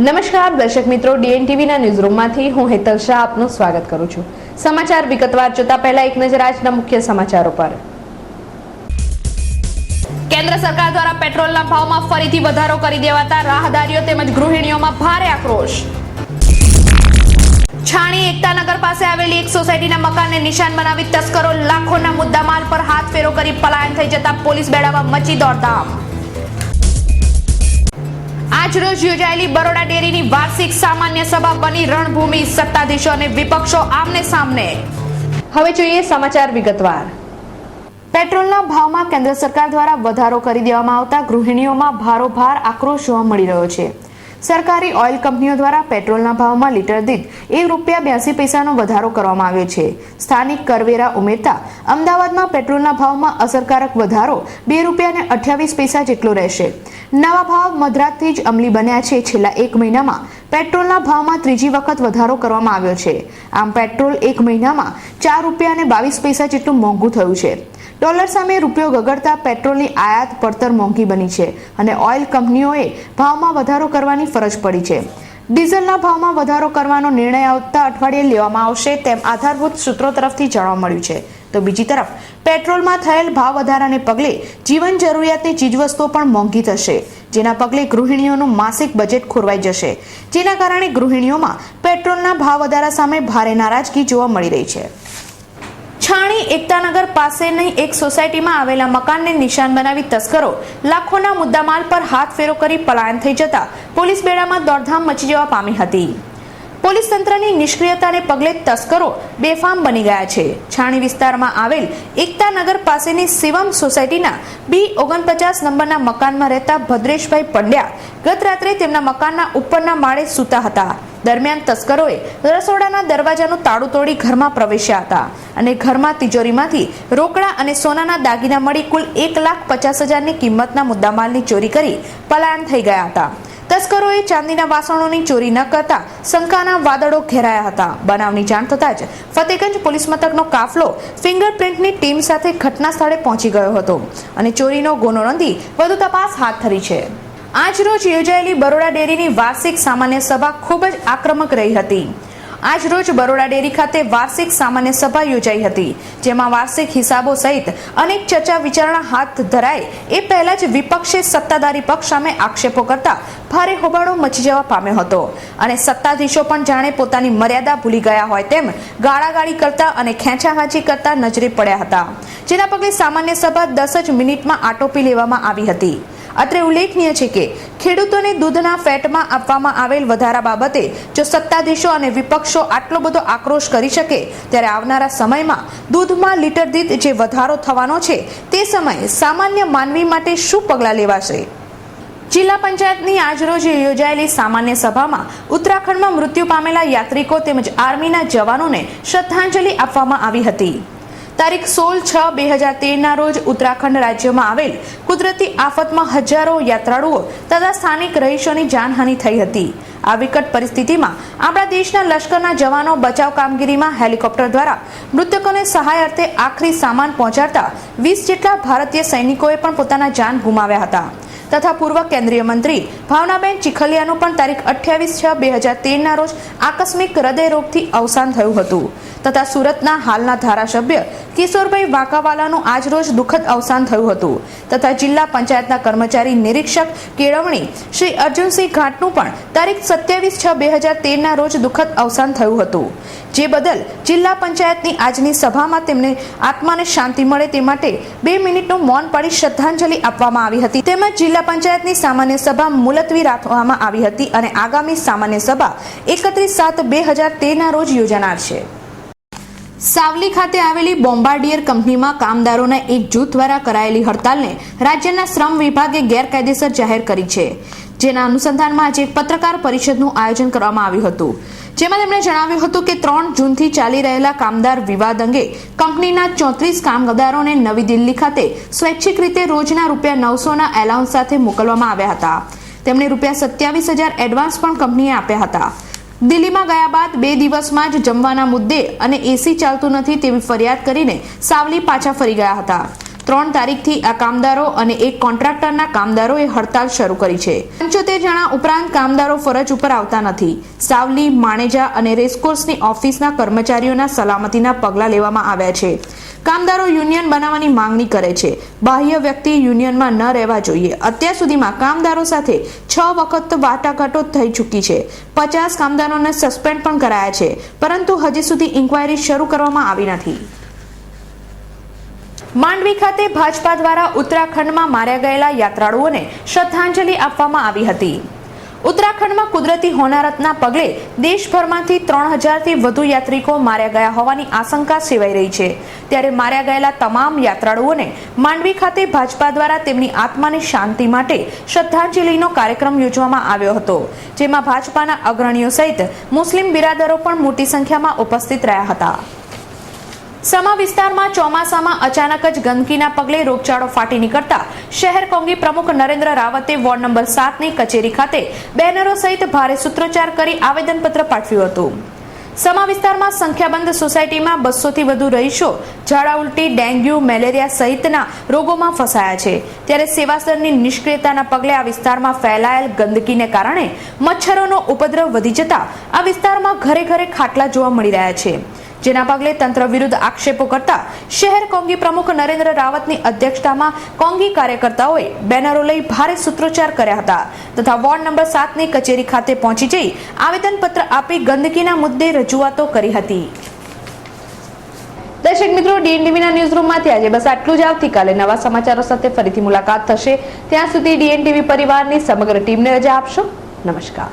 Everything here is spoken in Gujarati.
નમસ્કાર દર્શક મિત્રો, ડીએનટીવીના ન્યૂઝરૂમમાંથી હું હેતલ શાહ આપનું સ્વાગત કરું છું। સમાચાર વિગતવાર જોતા પહેલા એક નજર આજના મુખ્ય સમાચારો પર। કેન્દ્ર સરકાર દ્વારા પેટ્રોલના ભાવમાં ફરીથી વધારો કરી દેવાતા રાહદારીઓ તેમજ ગૃહિણીઓમાં ભારે આક્રોશ। છાણી એકતાનગર પાસે આવેલી એક સોસાયટીના મકાનને નિશાન બનાવી તસ્કરો લાખોના મુદ્દામાલ પર હાથ ફેરો કરી પલાયન થઈ જતા પોલીસ બેડામાં મચી દોડધામ। આજ રોજ યોજાયેલી બરોડા ડેરીની વાર્ષિક સામાન્ય સભા બની રણભૂમિ, સત્તાધીશો અને વિપક્ષો આમને સામને। હવે જોઈએ સમાચાર વિગતવાર। પેટ્રોલના ભાવમાં કેન્દ્ર સરકાર દ્વારા વધારો કરી દેવામાં આવતા ગૃહિણીઓમાં ભારોભાર આક્રોશ જોવા મળી રહ્યો છે। સરકારી ઓઇલ કંપનીઓ દ્વારા પેટ્રોલના ભાવમાં લીટર દીઠ ₹1.82નો વધારો કરવામાં આવ્યો છે। સ્થાનિક કરવેરા ઉમેરતા અમદાવાદમાં પેટ્રોલના ભાવમાં અસરકારક વધારો ₹2.28 જેટલો રહેશે। નવા ભાવ મધરાતથી જ અમલી બન્યા છે। છેલ્લા એક મહિનામાં પેટ્રોલના ભાવમાં ત્રીજી વખત વધારો કરવામાં આવ્યો છે। આમ પેટ્રોલ એક મહિનામાં ₹4.22 જેટલું મોંઘું થયું છે। ડોલર સામે રૂપિયો ગગડતા પેટ્રોલની આયાત પડતર મોંઘી બની છે અને ઓઇલ કંપનીઓએ ભાવમાં વધારો કરવાની ફરજ પડી છે। ડીઝલના ભાવમાં વધારો કરવાનો નિર્ણય આવતા અઠવાડિયે લેવામાં આવશે તેમ આધારભૂત સૂત્રો તરફથી જાણવા મળ્યું છે। તો બીજી તરફ પેટ્રોલમાં થયેલ ભાવ વધારાને પગલે જીવન જરૂરિયાતની ચીજવસ્તુઓ પણ મોંઘી થશે, જેના પગલે ગૃહિણીઓનું માસિક બજેટ ખોરવાઈ જશે, જેના કારણે ગૃહિણીઓમાં પેટ્રોલના ભાવ વધારા સામે ભારે નારાજગી જોવા મળી રહી છે। છાણી એકતાનગર પાસેની એક સોસાયટીમાં આવેલા મકાનને નિશાન બનાવી તસ્કરો લાખોના મુદ્દામાલ પર હાથ ફેરો કરી પલાયન થઈ જતા પોલીસ બેડામાં દોડધામ મચી જવા પામી હતી। પોલીસ તંત્રની નિષ્ક્રિયતાને પગલે તસ્કરો બેફામ બની ગયા છે। છાણી વિસ્તારમાં આવેલ એકતાનગર પાસેની શિવમ સોસાયટીના B49 નંબરના મકાનમાં રહેતા ભદ્રેશભાઈ પંડ્યા ગત રાત્રે તેમના મકાનના ઉપરના માળે સૂતા હતા। દરમિયાન તસ્કરોએ રસોડાના દરવાજાનું તાળું તોડી ઘરમાં પ્રવેશ્યા હતા અને ઘરમાં તિજોરીમાંથી રોકડા અને સોનાના દાગીના મળી કુલ ₹1,50,000ની કિંમતના મુદ્દામાલની ચોરી કરી પલાયન થઈ ગયા હતા। તસ્કરોએ ચાંદીના વાસણોની ચોરી ન કરતા શંકાના વાદળો ઘેરાયા હતા। બનાવની જાણ થતાં જ ફતેગંજ પોલીસ મથકનો કાફલો ફિંગરપ્રિન્ટની ટીમ સાથે ઘટના સ્થળે પહોંચી ગયો હતો અને ચોરીનો ગુનો નોંધી વધુ તપાસ હાથ ધરી છે। આજ રોજ યોજાયેલી બરોડા ડેરીની વાર્ષિક સામાન્ય સભા ખૂબ જ આક્રમક રહી હતી। આજ રોજ બરોડા ડેરી ખાતે વાર્ષિક સામાન્ય સભા યોજાઈ હતી, જેમાં વાર્ષિક હિસાબો સહિત અનેક ચર્ચા વિચારણા હાથ ધરાય એ પહેલા જ વિપક્ષે સત્તાધારી પક્ષ સામે આક્ષેપો કરતા ભારે હોબાળો મચી જવા પામ્યો હતો અને સત્તાધીશો પણ જાણે પોતાની મર્યાદા ભૂલી ગયા હોય તેમ ગાળાગાળી કરતા અને ખેંચાખાંચી કરતા નજરે પડ્યા હતા, જેના પગલે સામાન્ય સભા 10 જ મિનિટમાં આટોપી લેવામાં આવી હતી। અત્રે ઉલ્લેખનીય છે કે ખેડૂતોને દૂધના ફેટમાં આપવામાં આવેલ વધારા બાબતે જો સત્તાધીશો અને વિપક્ષો આટલો બધો આક્રોશ કરી શકે, ત્યારે આવનારા સમયમાં દૂધમાં લીટર દીઠ જે વધારો થવાનો છે તે સમયે સામાન્ય માનવી માટે શું પગલાં લેવાશે? જિલ્લા પંચાયતની આજરોજ યોજાયેલી સામાન્ય સભામાં ઉત્તરાખંડમાં મૃત્યુ પામેલા યાત્રિકો તેમજ આર્મીના જવાનોને શ્રદ્ધાંજલિ આપવામાં આવી હતી। તારીખ 16/6/2013ના રોજ ઉત્તરાખંડ રાજ્યમાં આવેલ કુદરતી આફતમાં હજારો યાત્રાળુઓ તથા સ્થાનિક રહીશોની જાનહાનિ થઈ હતી। આ વિકટ પરિસ્થિતિમાં આપણા દેશના લશ્કરના જવાનો બચાવ કામગીરીમાં હેલિકોપ્ટર દ્વારા મૃતકોને સહાય અર્થે આખરી સામાન પહોંચાડતા 20 જેટલા ભારતીય સૈનિકોએ પણ પોતાના જાન ગુમાવ્યા હતા તથા પૂર્વ કેન્દ્રીય મંત્રી ભાવનાબેન ચીખલિયાનું પણ તારીખ 28/6/2013ના રોજ આકસ્મિક હૃદયરોગથી અવસાન થયું હતું તથા સુરતના હાલના ધારાસભ્ય કિશોરભાઈ વાંકાવાલાનું આજ રોજ દુઃખદ અવસાન થયું હતું તથા જિલ્લા પંચાયતના કર્મચારી નિરીક્ષક કેળવણી શ્રી અર્જુનસિંહ ઘાટનું પણ તારીખ 27/6/2013ના રોજ દુઃખદ અવસાન થયું હતું, જે બદલ જિલ્લા પંચાયતની આજની સભામાં તેમને આત્માને શાંતિ મળે તે માટે 2 મિનિટનું મૌન પાળી શ્રદ્ધાંજલિ આપવામાં આવી હતી। તેમજ જિલ્લા પંચાયતની સામાન્ય સભા મુલતવી રાખવામાં આવી હતી અને આગામી સામાન્ય સભા 31/7/2013ના રોજ યોજાનાર છે। સાવલી ખાતે આવેલી બોમ્બાર્ડિયર કંપનીમાં કામદારોના એક જૂથ દ્વારા કરાયેલી હડતાલને રાજ્યના શ્રમ વિભાગે ગેરકાયદેસર જાહેર કરી છે, જેના અનુસંધાનમાં આજે એક પત્રકાર પરિષદનું આયોજન કરવામાં આવ્યું હતું, જેમાં તેમણે જણાવ્યું હતું કે 3 જૂનથી ચાલી રહેલા કામદાર વિવાદ અંગે કંપનીના 34 કામદારોને નવી દિલ્હી ખાતે સ્વૈચ્છિક રીતે રોજના ₹900ના એલાઉન્સ સાથે મોકલવામાં આવ્યા હતા। તેમણે ₹27,000 એડવાન્સ પણ કંપનીએ આપ્યા હતા। દિલ્હીમાં ગયા બાદ 2 દિવસમાં જ જમવાના મુદ્દે અને એસી ચાલતું નથી તેવી ફરિયાદ કરીને સાવલી પાછા ફરી ગયા હતા। 3 તારીખથી આ કામદારો અને એક કોન્ટ્રાક્ટરના કામદારોએ હડતાલ શરૂ કરી છે. 75 જણા ઉપરાંત કામદારો ફરજ ઉપર આવતા નથી. સાવલી, માણેજા અને રેસકોર્સની ઓફિસના કર્મચારીઓના સલામતીના પગલાં લેવામાં આવ્યા છે. કામદારો યુનિયન બનાવવાની માંગણી કરે છે. બાહ્ય વ્યક્તિ યુનિયનમાં ન રહેવા જોઈએ. અત્યાર સુધીમાં કામદારો સાથે 6 વખત વાટાઘાટો થઈ ચૂકી છે. 50 કામદારોને સસ્પેન્ડ પણ કરાયા છે, પરંતુ હજી સુધી ઇન્ક્વાયરી શરૂ કરવામાં આવી નથી. માંડવી ખાતે ભાજપા દ્વારા ઉત્તરાખંડમાં માર્યા ગયેલા યાત્રાળુઓને શ્રદ્ધાંજલિ આપવામાં આવી હતી. ઉત્તરાખંડમાં કુદરતી હોનારતના પગલે દેશભરમાંથી 3000થી વધુ યાત્રિકો માર્યા ગયા હોવાની આશંકા સેવાઈ રહી છે. ત્યારે માર્યા ગયેલા તમામ યાત્રાળુઓને માંડવી ખાતે ભાજપા દ્વારા તેમની આત્માની શાંતિ માટે શ્રદ્ધાંજલિનો કાર્યક્રમ યોજવામાં આવ્યો હતો, જેમાં ભાજપાના અગ્રણીઓ સહિત મુસ્લિમ બિરાદરો પણ મોટી સંખ્યામાં ઉપસ્થિત રહ્યા હતા. સમા વિસ્તારમાં ચોમાસામાં અચાનક જ ગંદકીના પગલે રોગચાળો ફાટી નીકળતા શહેર કોંગ્રેસ પ્રમુખ નરેન્દ્ર રાવતે વોર્ડ નંબર 7ની કચેરી ખાતે બેનરો સહિત ભારે સૂત્રોચ્ચાર કરી આવેદનપત્ર પાઠવ્યું હતું. સમા વિસ્તારમાં સંખ્યાબંધ સોસાયટીમાં 200થી વધુ રહીશો ઝાડા ઉલટી, ડેન્ગ્યુ, મેલેરિયા સહિતના રોગોમાં ફસાયા છે. ત્યારે સેવાસદળની નિષ્ક્રિયતાના પગલે આ વિસ્તારમાં ફેલાયેલ ગંદકીને કારણે મચ્છરોનો ઉપદ્રવ વધી જતા આ વિસ્તારમાં ઘરે ઘરે ખાટલા જોવા મળી રહ્યા છે. જેના પગલે તંત્ર વિરુદ્ધ આક્ષેપો કરતા શહેર કોંગ્રેસ પ્રમુખ નરેન્દ્ર રાવતની અધ્યક્ષતામાં કોંગ્રેસ કાર્યકર્તાઓએ બેનરો લઈ ભારે સૂત્રોચ્ચાર કર્યા હતા તથા વોર્ડ નંબર 7ની કચેરી ખાતે પહોંચી જઈ આવેદનપત્ર આપી ગંદકીના મુદ્દે રજૂઆતો કરી હતી. દર્શક મિત્રો, ડીએનટીવીના ન્યૂઝ રૂમમાંથી આજે બસ આટલું જ. આવતીકાલે નવા સમાચારો સાથે ફરીથી મુલાકાત થશે. ત્યાં સુધી ડીએનટીવી પરિવારની સમગ્ર ટીમને રજા આપશો. નમસ્કાર.